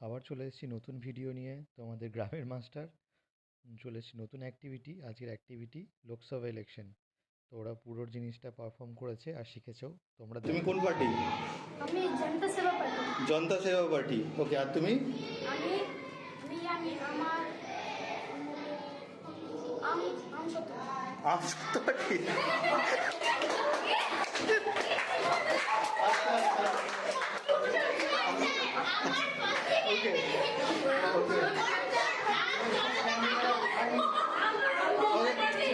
আবার চলে এসেছি নতুন ভিডিও নিয়ে তোমাদের গ্রামের মাস্টার। চলে এসেছি নতুন অ্যাক্টিভিটি। আজকের অ্যাক্টিভিটি লোকসভা ইলেকশন। তো ওরা পুরো জিনিসটা পারফর্ম করেছে আর শিখেছেও। তোমরা তুমি দেখো। কোন পার্টি? আমি জনতা সেবা পার্টি। জনতা সেবা পার্টি। ওকে, আর তুমি? আমি আমি আমার আমসত্ব আমসত্ব পার্টি। ওকে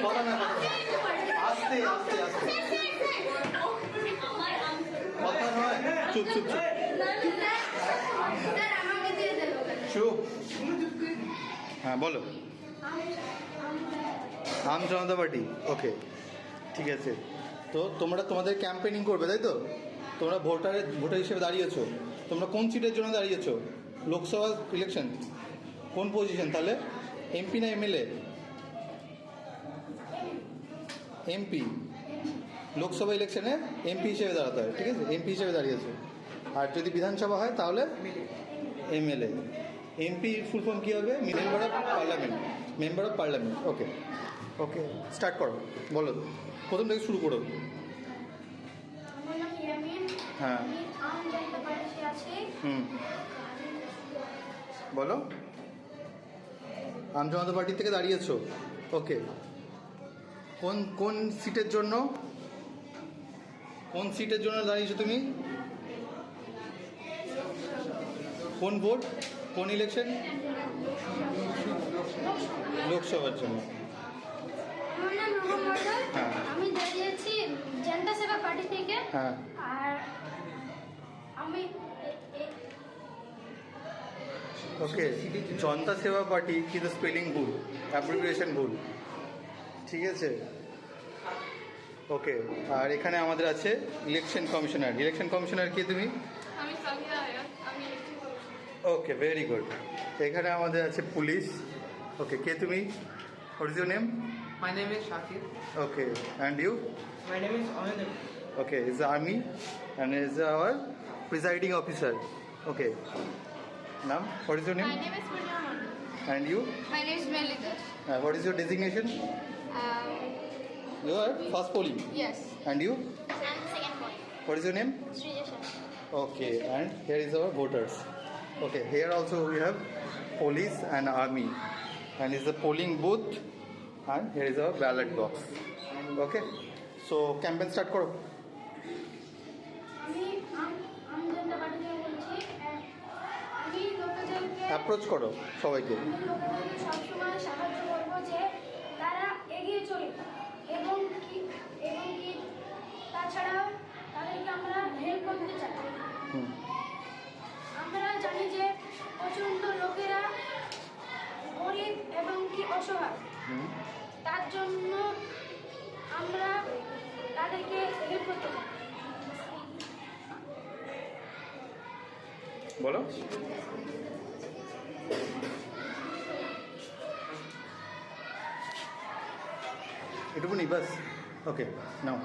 কথা না, আস্তে আস্তে আস্তে কথা নয়, চুপ চুপ চুপ চুপ। হ্যাঁ বলো। আম জনতা পার্টি। ওকে, ঠিক আছে। তো তোমরা তোমাদের ক্যাম্পেনিং করবে, তাই তো? তোমরা ভোটার হিসেবে দাঁড়িয়েছো। তোমরা কোন সিটের জন্য দাঁড়িয়েছো? লোকসভা ইলেকশন কোন পজিশন তাহলে? এমপি না এমএলএ? এমপি। লোকসভা ইলেকশনে এমপি হিসেবে দাঁড়াতে হয়, ঠিক আছে? এমপি হিসেবে দাঁড়িয়েছো। আর যদি বিধানসভা হয় তাহলে এমএলএ। এমপি ফুল ফর্ম কী হবে? Member of parliament. Member of parliament. Okay okay, start করো। বলো, প্রথম থেকে শুরু করো। হ্যাঁ বলো। আম জনতা পার্টি থেকে দাঁড়িয়েছো। ওকে, কোন কোন সিটের জন্য? কোন সিটের জন্য দাঁড়িয়েছো তুমি? কোন ভোট? কোন ইলেকশন? লোকসভার জন্য। আমার নাম রূপম মণ্ডল। হ্যাঁ। আমি দাঁড়িয়েছি জনতা সেবা পার্টি থেকে। হ্যাঁ। আর আমি ওকে, জনতা সেবা পার্টি কিন্তু স্পেলিং ভুল, অ্যাব্রিভিয়েশন ভুল, ঠিক আছে? ওকে, আর এখানে আমাদের আছে ইলেকশন কমিশনার। ইলেকশন কমিশনার কে তুমি? আমি সামিয়া আয়াত। আমি election commissioner. Okay, very good. এখানে আমাদের আছে পুলিশ। ওকে, কে তুমি? What is your name? My name is Shakir. Okay, and you? My name is Ahmed. Okay, is army and is our presiding officer. Okay, নাম? What is your name? My name is Purnima Mandal. And you? My name is Melita. What is your designation? You are first polling. Yes. And you? I'm second point. What is your name? Sriya Sharma. Okay, and here is our voters. Okay, here also we have police and army. And is the polling booth. And here is our ballot box. Okay, so campaign start karo. আমি জনতা party থেকে বলছি। আমি লোকেদেরকে Approach karo সবাইকে। সবসময় সাহায্য করবো যে তারা এগিয়ে চলে এবং কি তাছাড়াও তাদেরকে আমরা হেল্প করতে চাই। আমরা জানি যে প্রচণ্ড লোকেরা গরিব এবং কি অসহায়, তার জন্য আমরা তাদেরকে হেল্প করতে চাই। বলো। এটুকুনি বাস। ওকে, নাও।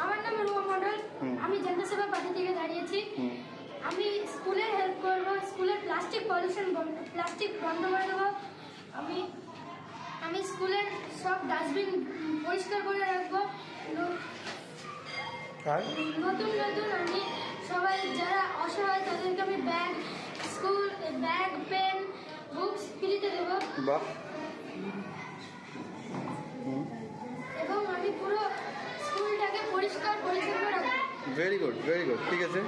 আমার নাম রূপা মণ্ডল। আমি জনতা সেবা পার্টি থেকে দাঁড়িয়েছি। আমি স্কুলে হেল্প করবো, স্কুলের প্লাস্টিক বন্ধ করে দেবো। আমি স্কুলের সব ডাস্টবিন পরিষ্কার করে রাখবো। আর নতুন আমি সবাই যারা অসহায় তাদেরকে আমি ব্যাগ পেন বুকস ফ্রিতে দেবো। বাহ। এবং আমি পুরো স্কুলটাকে পরিষ্কার পরিচ্ছন্ন রাখবো। ভেরি গুড, ভেরি গুড, ঠিক আছে।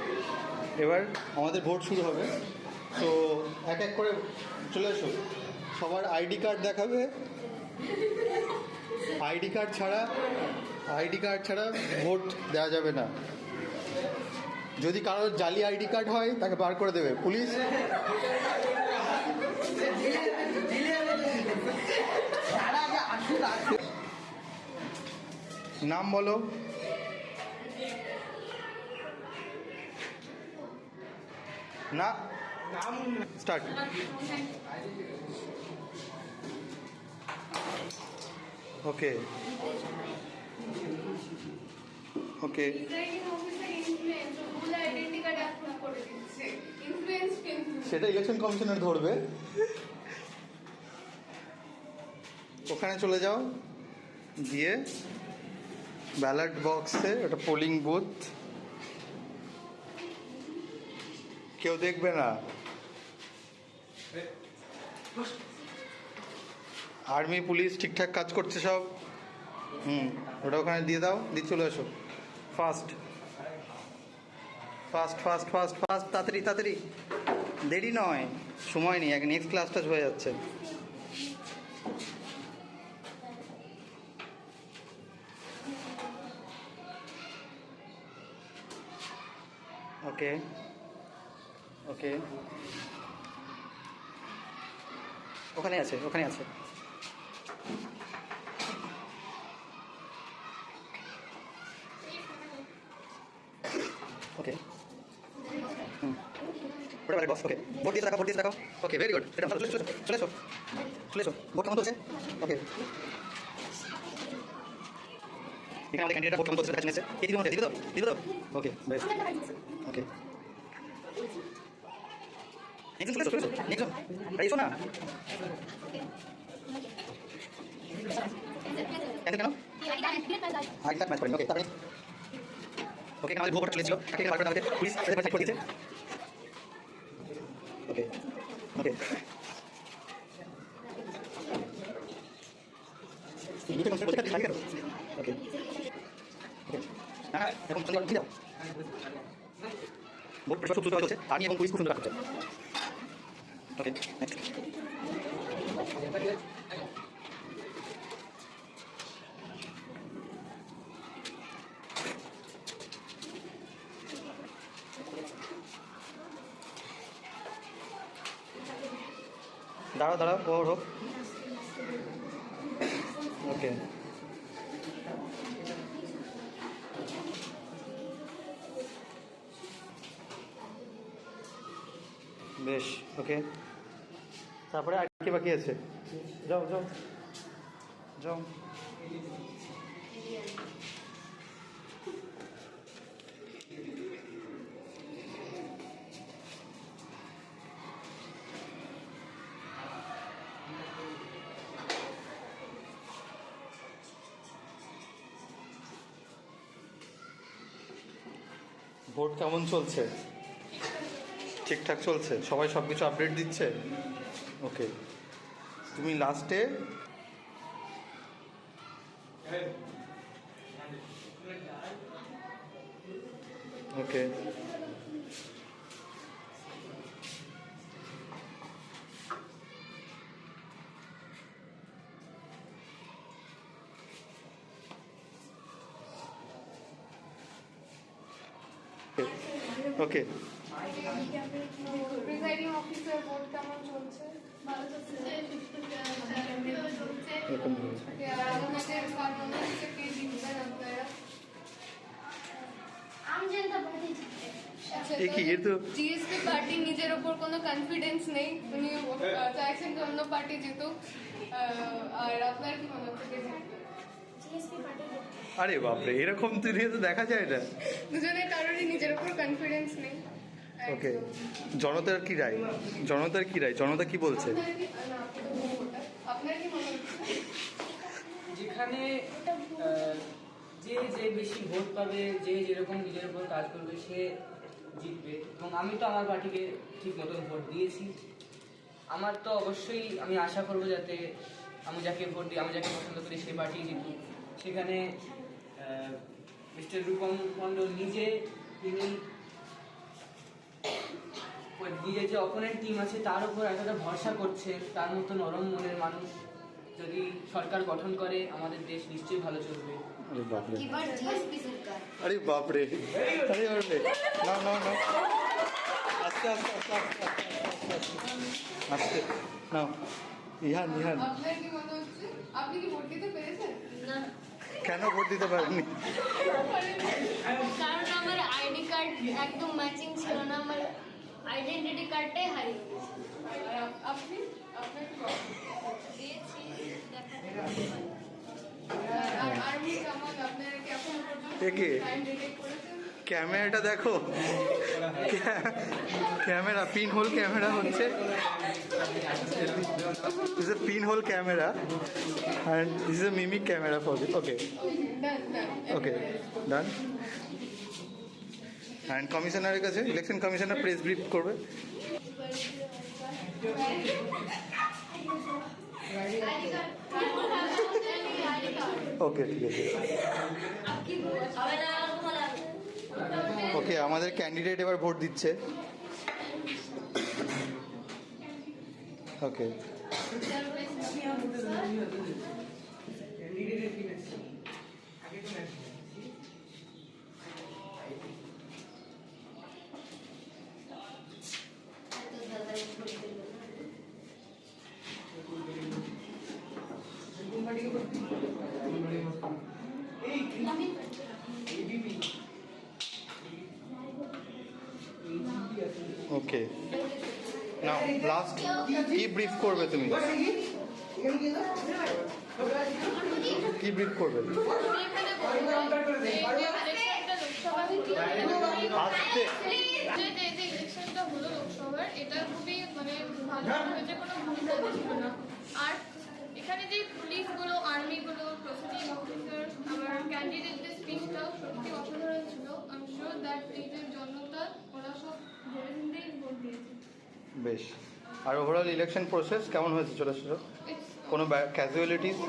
এবার আমাদের ভোট শুরু হবে, তো এক এক করে চলে এসো। সবার আইডি কার্ড দেখাবে। আইডি কার্ড ছাড়া ভোট দেওয়া যাবে না। যদি কারোর জালি আইডি কার্ড হয় তাকে বার করে দেবে পুলিশ। নাম বলো। না, স্টার্ট। ওকে, ওকে, প্রিসাইডিং অফিসার ইনফ্লুয়েন্স ভুল আইডেন্টি কার্ড অ্যাপ্রুভ করে দিচ্ছে ইনফ্লুয়েন্স কিন্তু সেটা ইলেকশন কমিশনার ধরবে। ওখানে চলে যাও, গিয়ে ব্যালট বক্সে ওটা পোলিং বুথ, কেউ দেখবে না, আর্মি পুলিশ ঠিকঠাক কাজ করছে সব। ওটা ওখানে দিয়ে দাও, দিয়ে চলে এসো। Fast fast fast fast fast, তাড়াতাড়ি তাড়াতাড়ি, দেরি নয়, সময় নেই, এক নেক্সট ক্লাসটা হয়ে যাচ্ছে। ওকে ওকে, ওখানে আছে, ওখানে আছে। ওকে, ওটা ব্যালট বক্স। ওকে, ভোট দিয়ে রাখো, ভোট দিয়ে রাখো। ওকে, ভেরি গুড, এটা চলে এসো, চলে এসো, চলে এসো। ভোট কেমন চলছে? ওকে, এখানে আমাদের ক্যান্ডিডেট ভোট কেমন চলছে দেখা নিয়েছে। এই দিদি মনে দিবে তো, দিবে তো? ওকে, বেশ, ওকে। নেক্সট চলে এসো, চলে এসো, নেক্সট এসো না। কেন কেন? আইডি কার্ড ম্যাচ করেনি। ওকে, তারপরে ওকে, আমাদের ভোট চলেছিল, তাকে এখানে বার করে পুলিশ সাইড করে দিয়েছে। ওকে ওকে, দুটো কনসেপ্ট করতে খালি করো। ওকে ওকে, হ্যাঁ এখন চলে যাও, ভোট প্রচার খুব সুন্দর চলছে, আর্মি এবং পুলিশ খুব সুন্দর কাজ করছে। ওকে, নেক্সট। দাঁড়াও দাঁড়াও, ওর হোক। ওকে, বেশ, ওকে। তারপরে আর কি বাকি আছে? যাও যাও যাও। ভোট কেমন চলছে? ঠিকঠাক চলছে, সবাই সব কিছু আপডেট দিচ্ছে। ওকে, তুমি লাস্টে ওকে ওকে, প্রিসাইডিং অফিসার ভোট কেমন চলছে ভালো চলছে, চলছে। এরকম ভাবে। আর আমাদের কারণে কে জিতবেন আপনারা আম জনতা পার্টি জিতবে। এ কি, এর তো জিএসপি পার্টি নিজের ওপর কোনো কনফিডেন্স নেই, উনি চাইছেন যে অন্য পার্টি জিতুক। আর আপনার কি মনে হচ্ছে কে জিতবে? জিএসপি পার্টি জিতবে। আরে বাপরে, এরকম তো দিয়ে তো দেখা যায় না। দুজনের কারোরই নিজের ওপর কনফিডেন্স নেই। ওকে, জনতার কি রায়? জনতার কি রায়? জনতা কি বলছে? আপনার কি মনে হচ্ছে? যেখানে যে যে বেশি ভোট পাবে, যে যেরকম নিজের উপর কাজ করবে সে জিতবে। এবং আমি তো আমার পার্টিকে ঠিক মতন ভোট দিয়েছি। আমার তো অবশ্যই আমি আশা করবো যাতে আমি যাকে ভোট দিই, আমি যাকে পছন্দ করি সেই পার্টি জিতুক। সেখানে মিস্টার রূপম মণ্ডল নিজে তিনি নিজের যে অপোনেন্ট টিম আছে তার উপর এতটা ভরসা করছে, তার মতো নরম মনের মানুষ যদি সরকার গঠন করে আমাদের দেশ নিশ্চয়ই ভালো চলবে। আরে বাপরে, এবার জিএসপি সরকার। আরে বাপরে, আরে বাপরে, না না না, আস্তে আস্তে আস্তে আস্তে আস্তে আস্তে আস্তে, নাও। ইহান ইহান, আপনার কি মনে হচ্ছে? আপনি কি ভোট দিতে পেরেছেন? না, কেন ভোট দিতে পারেননি? কারণ আমার আইডি কার্ড একদম ম্যাচিং ছিল না, আমার আইডেন্টিটি কার্ডটাই হারিয়ে গেছে। আর আপনি আপনার কি মনে হচ্ছে? দিয়েছি, দেখা আর আর্মি কেমন আপনারা কি এখনো পর্যন্ত একে? টাইম ডিটেক্ট করেছেন? ক্যামেরাটা দেখো, ক্যামেরা পিন হোল ক্যামেরা হচ্ছে, this A pin whole camera and this is a mimic camera for this. Okay Done. Okay done. And কমিশনারের কাছে, ইলেকশন কমিশনার প্রেস ব্রিফ করবে। ওকে ঠিক আছে। ওকে, আমাদের ক্যান্ডিডেট এবার ভোট দিচ্ছে। ওকে ওকে, নাও লাস্ট কি ব্রিফ করবে তুমি? কি ব্রিফ করবে? আস্তে। যে ইলেকশনটা হলো লোকসভার, এটা খুবই মানে ভালো হয়েছে, কোনো ভূমিকা ছিল না। আর এখানে যে পুলিশগুলো, আর্মিগুলো, প্রসিডিং অফিসার, আবার ক্যান্ডিডেটদের স্পিচটাও সত্যি অসাধারণ ছিল। আমি শিওর দ্যাট এই যে জনতা, ওরা সব ভেবে চিন্তেই ভোট দিয়েছে। বেশ। আর ওভারঅল ইলেকশন প্রসেস কেমন হয়েছে ছোটো ছোটো? কোনো ক্যাজুয়ালিটিস?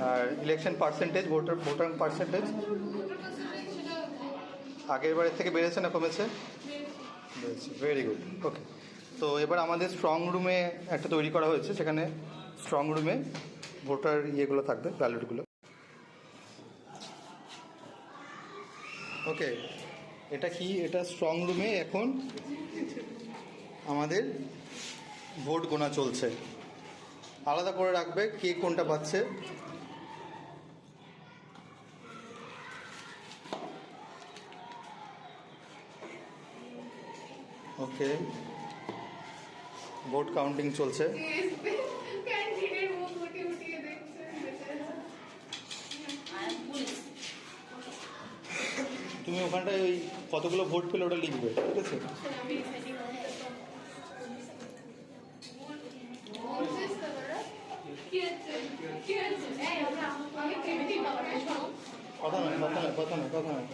আর ইলেকশন পার্সেন্টেজ, ভোটার পার্সেন্টেজ সেটা আগের বারের থেকে বেড়েছে না কমেছে? বেড়েছে, ভেরি গুড। ওকে, তো এবার আমাদের স্ট্রং রুমে একটা তৈরি করা হয়েছে, সেখানে স্ট্রং রুমে ভোটার ইয়েগুলো থাকবে, ব্যালটগুলো। ওকে, এটা কি? এটা স্ট্রং রুমে এখন আমাদের ভোট গোনা চলছে। আলাদা করে রাখবে কে কোনটা পাচ্ছে। ওকে, ভোট কাউন্টিং চলছে। ক্যান্ডিডেট মুখ উঠিয়ে উঠিয়ে দেখছে। তুমি ওখানটায় ওই কতগুলো ভোট পেলে ওটা লিখবে, ঠিক আছে? কথা নয়, কথা নয়, কথা নয়, কথা নয়।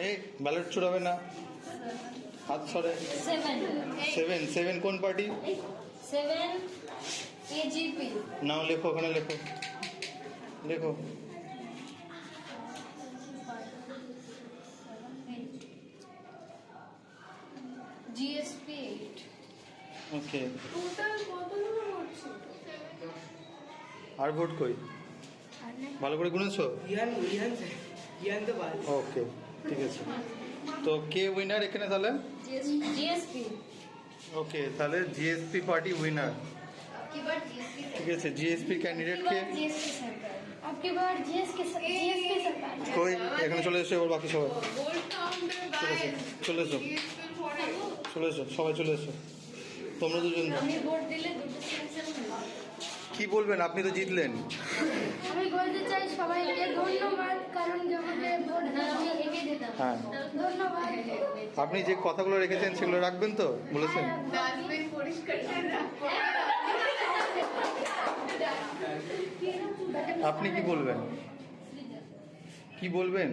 এই ব্যালট ছুড়াবে না, হাত সরে। 7 সেভেন কোন পার্টি? 7 এজিপি। নাও লেখো, ওখানে লেখো, লেখো। জিএসপি 8। ওকে, টোটাল কতগুলো ভোট ছিল? আর ভোট কই? ভালো করে গুনেছো? ইয়ান তো বাদ। ওকে ঠিক আছে। তো কে উইনার এখানে তাহলে? জিএসপি। ওকে, তাহলে জিএসপি পার্টি উইনার। आपकी बार जीएसपी ঠিক আছে, জিএসপি ক্যান্ডিডেটকে जीएसपी सरकार। आपकी बार जीएसपी सरकार। কই? এখানে চলে এসো এবার বাকি সবাই। ভোট কাউন্টার চলে এসো, চলে এসো, পরে চলে এসো, সবাই চলে এসো। তোমরা দুজন আমি ভোট দিলে দুটো সেকশন হবে। কি বলবেন? আপনি তো জিতলেন। আমি বলতে চাই সবাইকে ধন্যবাদ, কারণ যেভাবে ভোট আমি এগিয়ে দিতাম। হ্যাঁ, ধন্যবাদ। আপনি যে কথাগুলো রেখেছেন সেগুলো রাখবেন তো, বলেছেন? ডাস্টবিন পরিষ্কার করে রাখো। আপনি কি বলবেন? কি বলবেন?